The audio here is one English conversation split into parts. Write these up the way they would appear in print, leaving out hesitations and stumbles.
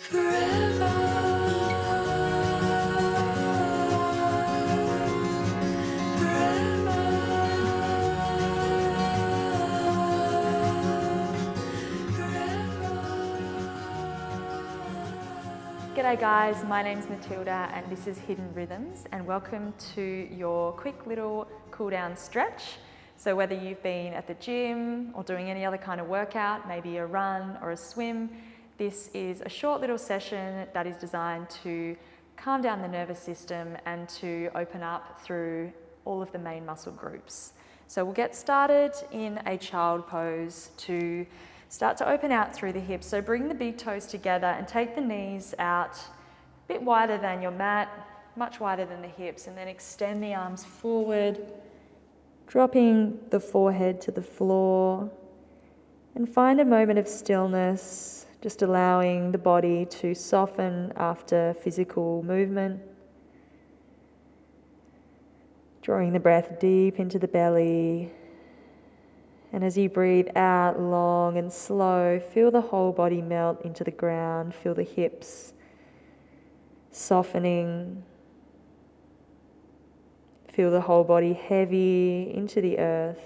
G'day guys, my name's Mathilda and this is Hidden Rhythms, and welcome to your quick little cool down stretch. So whether you've been at the gym or doing any other kind of workout, maybe a run or a swim, this is a short little session that is designed to calm down the nervous system and to open up through all of the main muscle groups. So we'll get started in a child pose to start to open out through the hips. So bring the big toes together and take the knees out a bit wider than your mat, much wider than the hips, and then extend the arms forward, dropping the forehead to the floor, and find a moment of stillness, just allowing the body to soften after physical movement. Drawing the breath deep into the belly. And as you breathe out long and slow, feel the whole body melt into the ground. Feel the hips softening. Feel the whole body heavy into the earth.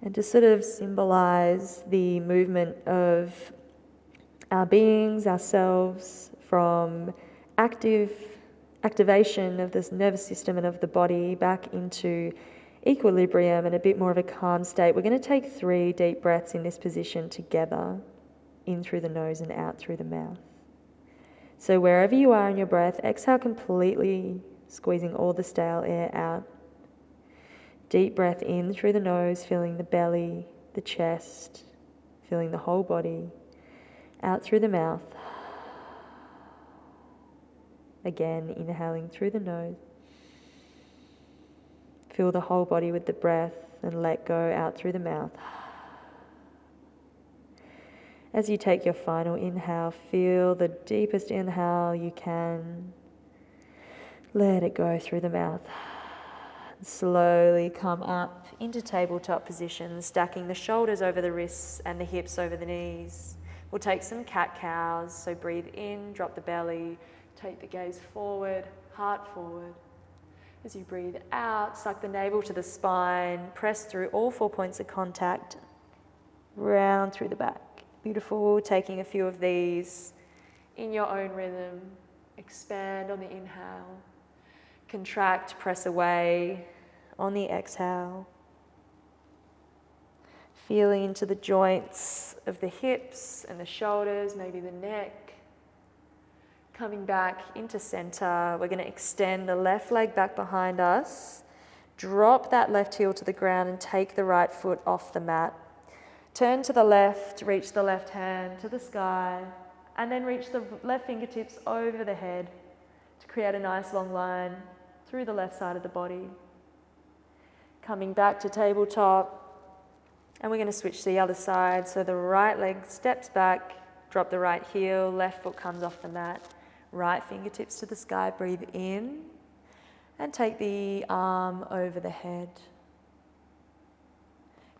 And to sort of symbolize the movement of our beings, ourselves, from activation of this nervous system and of the body back into equilibrium and a bit more of a calm state. We're going to take 3 deep breaths in this position together, in through the nose and out through the mouth. So wherever you are in your breath, exhale completely, squeezing all the stale air out. Deep breath in through the nose, feeling the belly, the chest, feeling the whole body. Out through the mouth. Again, inhaling through the nose. Fill the whole body with the breath and let go out through the mouth. As you take your final inhale, feel the deepest inhale you can. Let it go through the mouth. And slowly come up into tabletop position, stacking the shoulders over the wrists and the hips over the knees. We'll take some cat-cows, so breathe in, drop the belly, take the gaze forward, heart forward. As you breathe out, suck the navel to the spine, press through all 4 points of contact, round through the back. Beautiful, taking a few of these in your own rhythm. Expand on the inhale, contract, press away on the exhale. Feeling into the joints of the hips and the shoulders, maybe the neck. Coming back into center, we're going to extend the left leg back behind us. Drop that left heel to the ground and take the right foot off the mat. Turn to the left, reach the left hand to the sky, and then reach the left fingertips over the head to create a nice long line through the left side of the body. Coming back to tabletop, and we're going to switch to the other side. So the right leg steps back, drop the right heel, left foot comes off the mat. Right fingertips to the sky, breathe in, and take the arm over the head.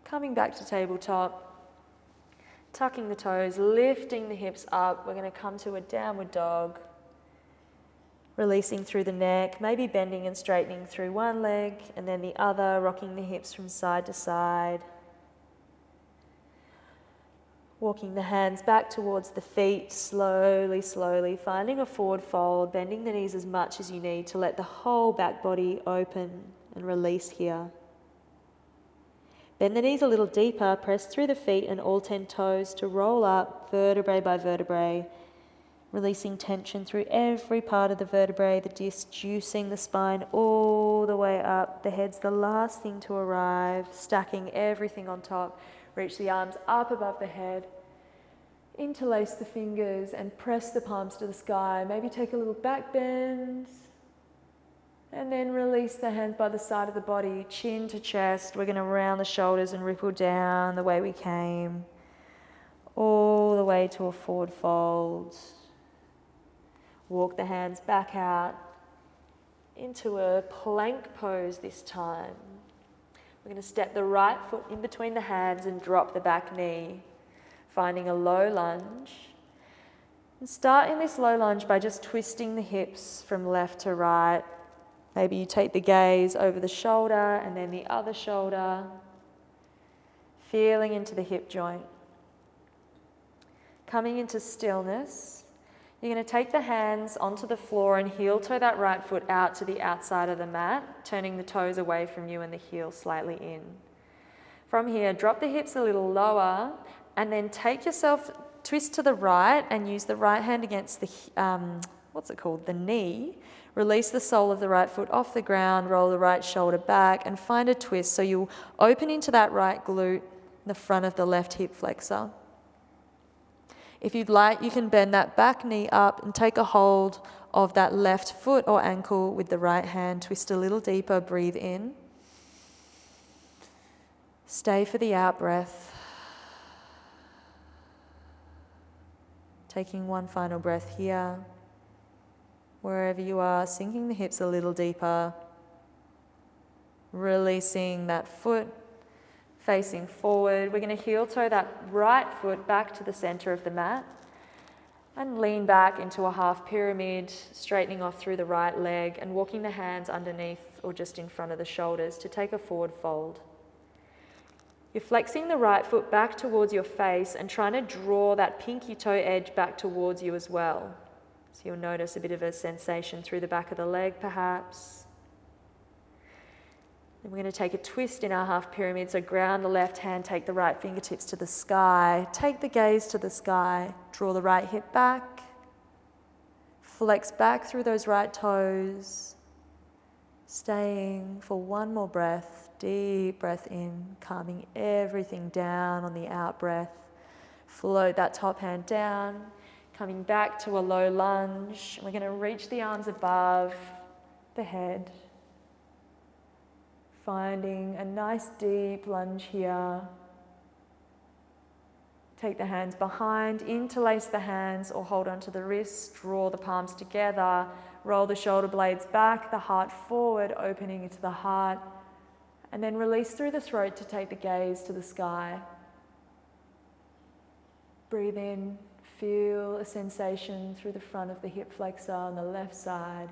Coming back to tabletop, tucking the toes, lifting the hips up. We're going to come to a downward dog. Releasing through the neck, maybe bending and straightening through one leg and then the other, rocking the hips from side to side. Walking the hands back towards the feet, slowly, slowly, finding a forward fold, bending the knees as much as you need to let the whole back body open and release here. Bend the knees a little deeper, press through the feet and all 10 toes to roll up, vertebrae by vertebrae, releasing tension through every part of the vertebrae, the disc juicing the spine all the way up. The head's the last thing to arrive, stacking everything on top. Reach the arms up above the head, interlace the fingers and press the palms to the sky. Maybe take a little back bend and then release the hands by the side of the body, chin to chest. We're going to round the shoulders and ripple down the way we came, all the way to a forward fold. Walk the hands back out into a plank pose this time. We're going to step the right foot in between the hands and drop the back knee. finding a low lunge. And start in this low lunge by just twisting the hips from left to right. Maybe you take the gaze over the shoulder and then the other shoulder, feeling into the hip joint. Coming into stillness, you're going to take the hands onto the floor and heel toe that right foot out to the outside of the mat, turning the toes away from you and the heel slightly in. From here, drop the hips a little lower and then take yourself, twist to the right and use the right hand against the, the knee. Release the sole of the right foot off the ground, roll the right shoulder back and find a twist. So you'll open into that right glute, the front of the left hip flexor. If you'd like, you can bend that back knee up and take a hold of that left foot or ankle with the right hand. Twist a little deeper, breathe in. Stay for the out breath. Taking one final breath here. Wherever you are, sinking the hips a little deeper. Releasing that foot, facing forward. We're going to heel toe that right foot back to the center of the mat and lean back into a half pyramid, straightening off through the right leg and walking the hands underneath or just in front of the shoulders to take a forward fold. You're flexing the right foot back towards your face and trying to draw that pinky toe edge back towards you as well. So you'll notice a bit of a sensation through the back of the leg perhaps. Then we're going to take a twist in our half pyramid. So ground the left hand, take the right fingertips to the sky, take the gaze to the sky, draw the right hip back, flex back through those right toes, staying for one more breath. Deep breath in, calming everything down on the out breath. Float that top hand down, coming back to a low lunge. We're going to reach the arms above the head. Finding a nice deep lunge here. Take the hands behind, interlace the hands or hold onto the wrists, draw the palms together, roll the shoulder blades back, the heart forward, opening into the heart. And then release through the throat to take the gaze to the sky. Breathe in, feel a sensation through the front of the hip flexor on the left side.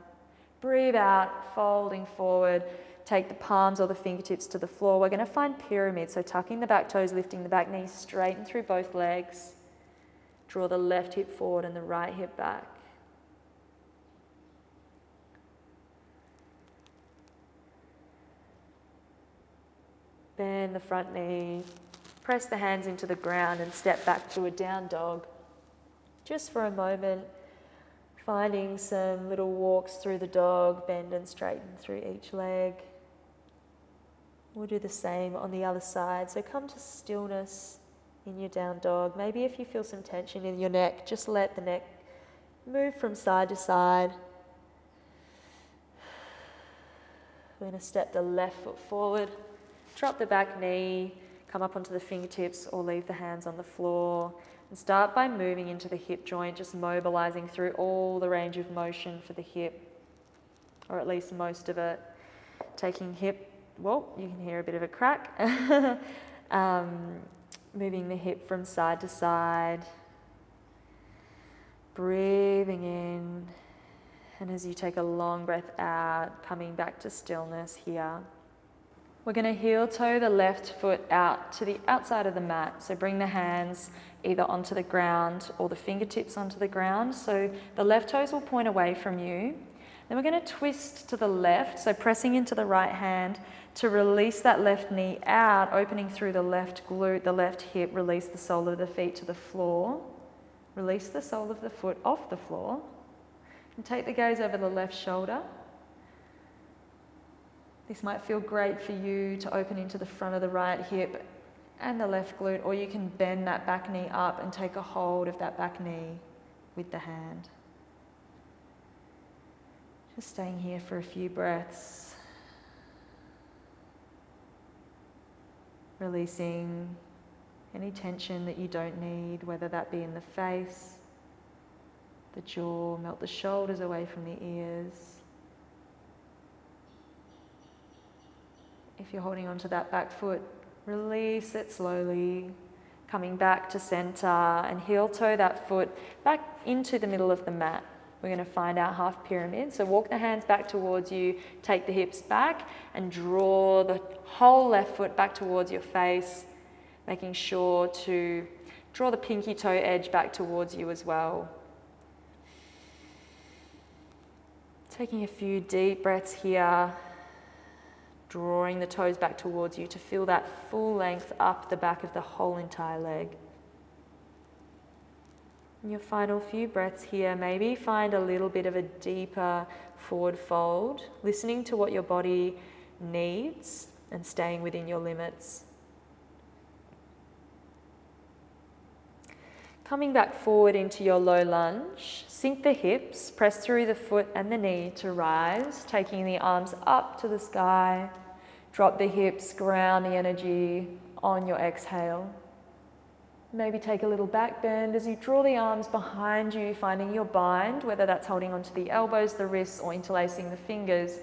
Breathe out, folding forward. Take the palms or the fingertips to the floor. We're going to find pyramid, so tucking the back toes, lifting the back knees, straighten through both legs. Draw the left hip forward and the right hip back. Bend the front knee, press the hands into the ground and step back to a down dog. Just for a moment, finding some little walks through the dog, bend and straighten through each leg. We'll do the same on the other side. So come to stillness in your down dog. Maybe if you feel some tension in your neck, just let the neck move from side to side. We're going to step the left foot forward. Drop the back knee, come up onto the fingertips or leave the hands on the floor and start by moving into the hip joint, just mobilizing through all the range of motion for the hip, or at least most of it. Taking hip, well, you can hear a bit of a crack. Moving the hip from side to side, breathing in, and as you take a long breath out, coming back to stillness here. We're going to heel toe the left foot out to the outside of the mat. So bring the hands either onto the ground or the fingertips onto the ground. So the left toes will point away from you. Then we're going to twist to the left. So pressing into the right hand to release that left knee out, opening through the left glute, the left hip, release the sole of the feet to the floor. Release the sole of the foot off the floor. And take the gaze over the left shoulder. This might feel great for you to open into the front of the right hip and the left glute, or you can bend that back knee up and take a hold of that back knee with the hand. Just staying here for a few breaths. Releasing any tension that you don't need, whether that be in the face, the jaw, melt the shoulders away from the ears. If you're holding onto that back foot, release it slowly. Coming back to center and heel toe that foot back into the middle of the mat. We're going to find our half pyramid. So walk the hands back towards you, take the hips back and draw the whole left foot back towards your face, making sure to draw the pinky toe edge back towards you as well. Taking a few deep breaths here, drawing the toes back towards you to feel that full length up the back of the whole entire leg. In your final few breaths here, maybe find a little bit of a deeper forward fold, listening to what your body needs and staying within your limits. Coming back forward into your low lunge, sink the hips, press through the foot and the knee to rise, taking the arms up to the sky. Drop the hips, ground the energy on your exhale. Maybe take a little back bend as you draw the arms behind you, finding your bind, whether that's holding onto the elbows, the wrists, or interlacing the fingers.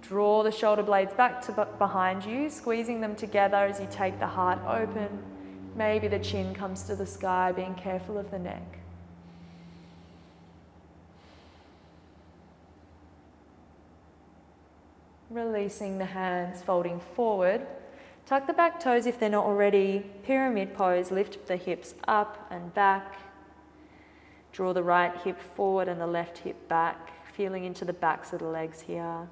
Draw the shoulder blades back to behind you, squeezing them together as you take the heart open. Maybe the chin comes to the sky, being careful of the neck. Releasing the hands, folding forward. Tuck the back toes if they're not already. Pyramid pose, lift the hips up and back. Draw the right hip forward and the left hip back, feeling into the backs of the legs here.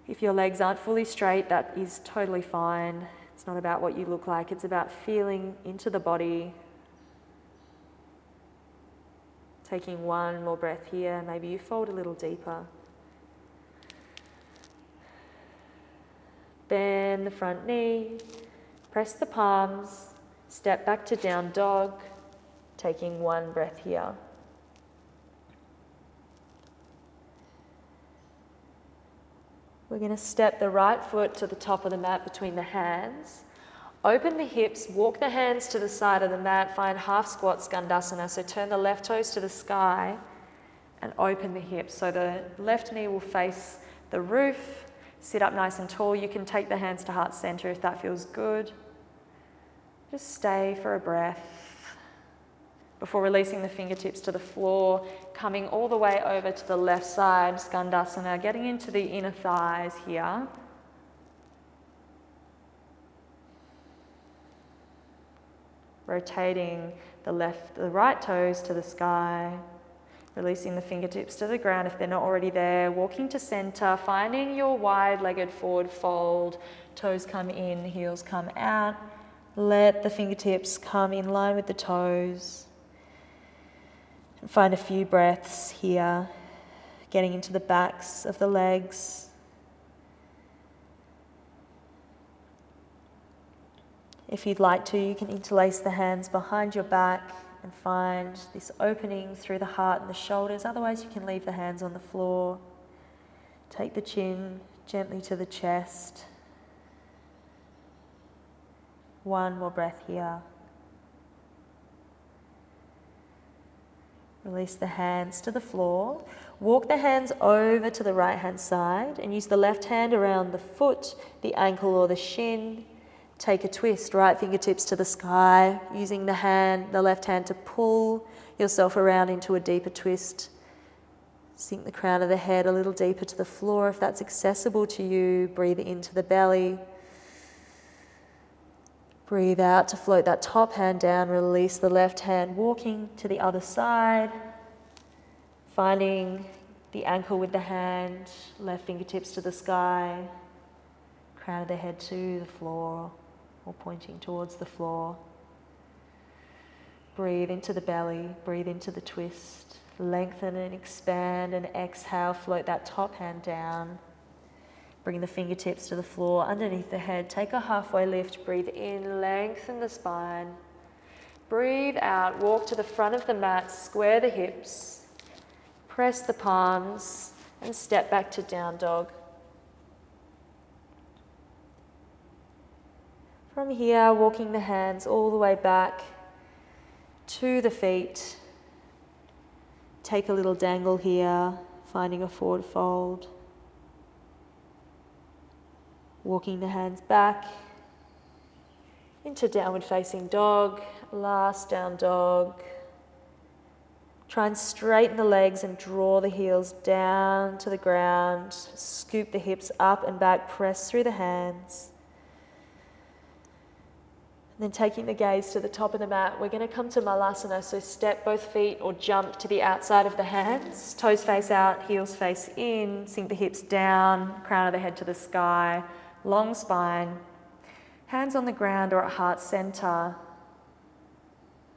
If your legs aren't fully straight, that is totally fine. It's not about what you look like, it's about feeling into the body. Taking one more breath here, maybe you fold a little deeper. Bend the front knee, press the palms, step back to down dog, taking one breath here. We're going to step the right foot to the top of the mat between the hands. Open the hips, walk the hands to the side of the mat, find half squat skandasana. So turn the left toes to the sky and open the hips. So the left knee will face the roof. Sit up nice and tall. You can take the hands to heart center if that feels good. Just stay for a breath before releasing the fingertips to the floor, coming all the way over to the left side, skandasana, getting into the inner thighs here. Rotating the right toes to the sky. Releasing the fingertips to the ground if they're not already there. Walking to center, finding your wide-legged forward fold. Toes come in, heels come out. Let the fingertips come in line with the toes. And find a few breaths here, getting into the backs of the legs. If you'd like to, you can interlace the hands behind your back and find this opening through the heart and the shoulders. Otherwise, you can leave the hands on the floor. Take the chin gently to the chest. One more breath here. Release the hands to the floor. Walk the hands over to the right hand side and use the left hand around the foot, the ankle or the shin. Take a twist, right fingertips to the sky, using the left hand to pull yourself around into a deeper twist. Sink the crown of the head a little deeper to the floor if that's accessible to you. Breathe into the belly. Breathe out to float that top hand down. Release the left hand, walking to the other side. Finding the ankle with the hand, left fingertips to the sky. Crown of the head to the floor, or pointing towards the floor. Breathe into the belly, breathe into the twist. Lengthen and expand and exhale, float that top hand down. Bring the fingertips to the floor underneath the head. Take a halfway lift, breathe in, lengthen the spine. Breathe out, walk to the front of the mat, square the hips. Press the palms and step back to down dog. From here, walking the hands all the way back to the feet. Take a little dangle here, finding a forward fold. Walking the hands back into downward facing dog, last down dog. Try and straighten the legs and draw the heels down to the ground. Scoop the hips up and back, press through the hands. And then taking the gaze to the top of the mat, we're going to come to Malasana. So step both feet or jump to the outside of the hands. Toes face out, heels face in. Sink the hips down, crown of the head to the sky. Long spine. Hands on the ground or at heart center.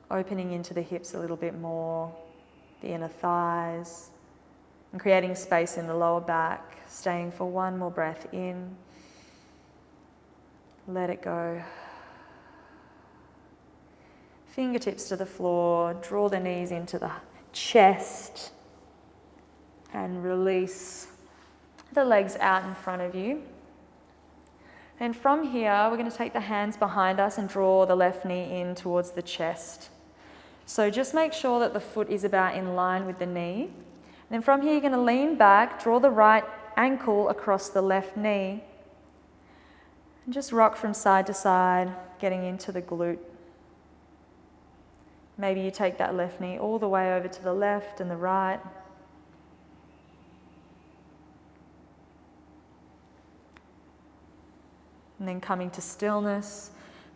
Opening into the hips a little bit more. The inner thighs. And creating space in the lower back. Staying for one more breath in. Let it go. Fingertips to the floor, draw the knees into the chest and release the legs out in front of you. And from here, we're going to take the hands behind us and draw the left knee in towards the chest. So just make sure that the foot is about in line with the knee. And then from here, you're going to lean back, draw the right ankle across the left knee, and just rock from side to side, getting into the glute. Maybe you take that left knee all the way over to the left and the right. And then coming to stillness,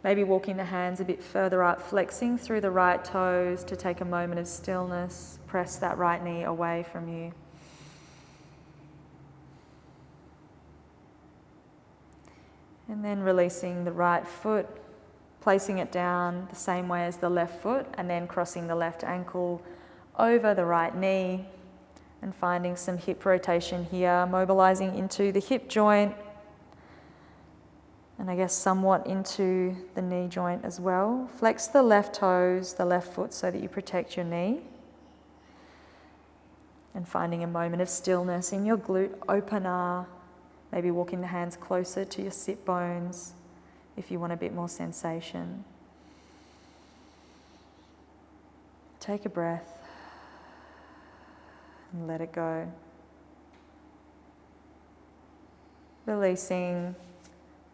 maybe walking the hands a bit further up, flexing through the right toes to take a moment of stillness. Press that right knee away from you. And then releasing the right foot, placing it down the same way as the left foot, and then crossing the left ankle over the right knee and finding some hip rotation here, mobilizing into the hip joint and I guess somewhat into the knee joint as well. Flex the left toes, the left foot, so that you protect your knee. And finding a moment of stillness in your glute opener, maybe walking the hands closer to your sit bones if you want a bit more sensation. Take a breath and let it go. Releasing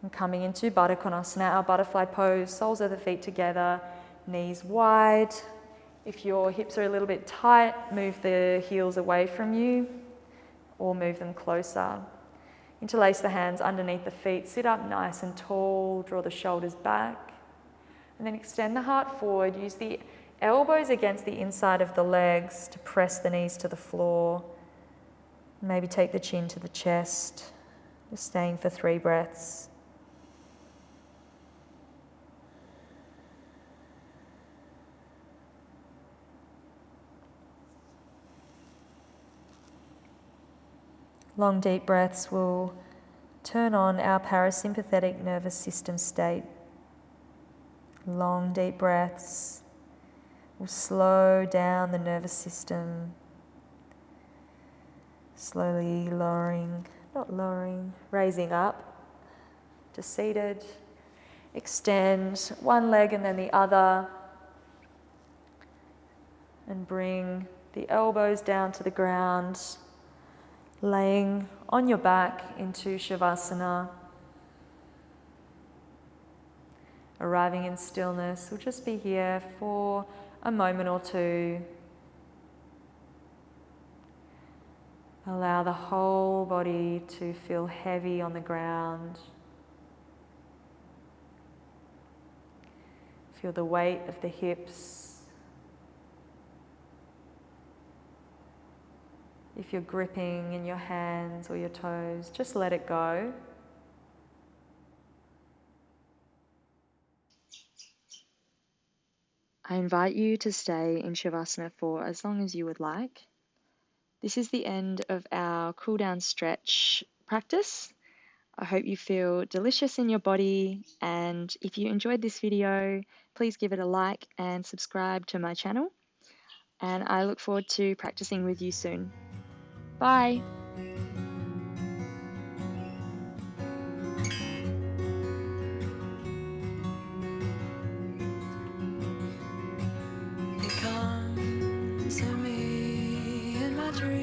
and coming into Baddha Konasana, our butterfly pose, soles of the feet together, knees wide. If your hips are a little bit tight, move the heels away from you or move them closer. Interlace the hands underneath the feet, sit up nice and tall, draw the shoulders back, and then extend the heart forward. Use the elbows against the inside of the legs to press the knees to the floor. Maybe take the chin to the chest, just staying for 3 breaths. Long deep breaths will turn on our parasympathetic nervous system state. Long deep breaths will slow down the nervous system, slowly raising up to seated. Extend one leg and then the other, and bring the elbows down to the ground. Laying on your back into Shavasana. Arriving in stillness, we'll just be here for a moment or two. Allow the whole body to feel heavy on the ground. Feel the weight of the hips. If you're gripping in your hands or your toes, just let it go. I invite you to stay in Shavasana for as long as you would like. This is the end of our cool down stretch practice. I hope you feel delicious in your body, and if you enjoyed this video, please give it a like and subscribe to my channel. And I look forward to practicing with you soon. Bye. Come to me in my dreams.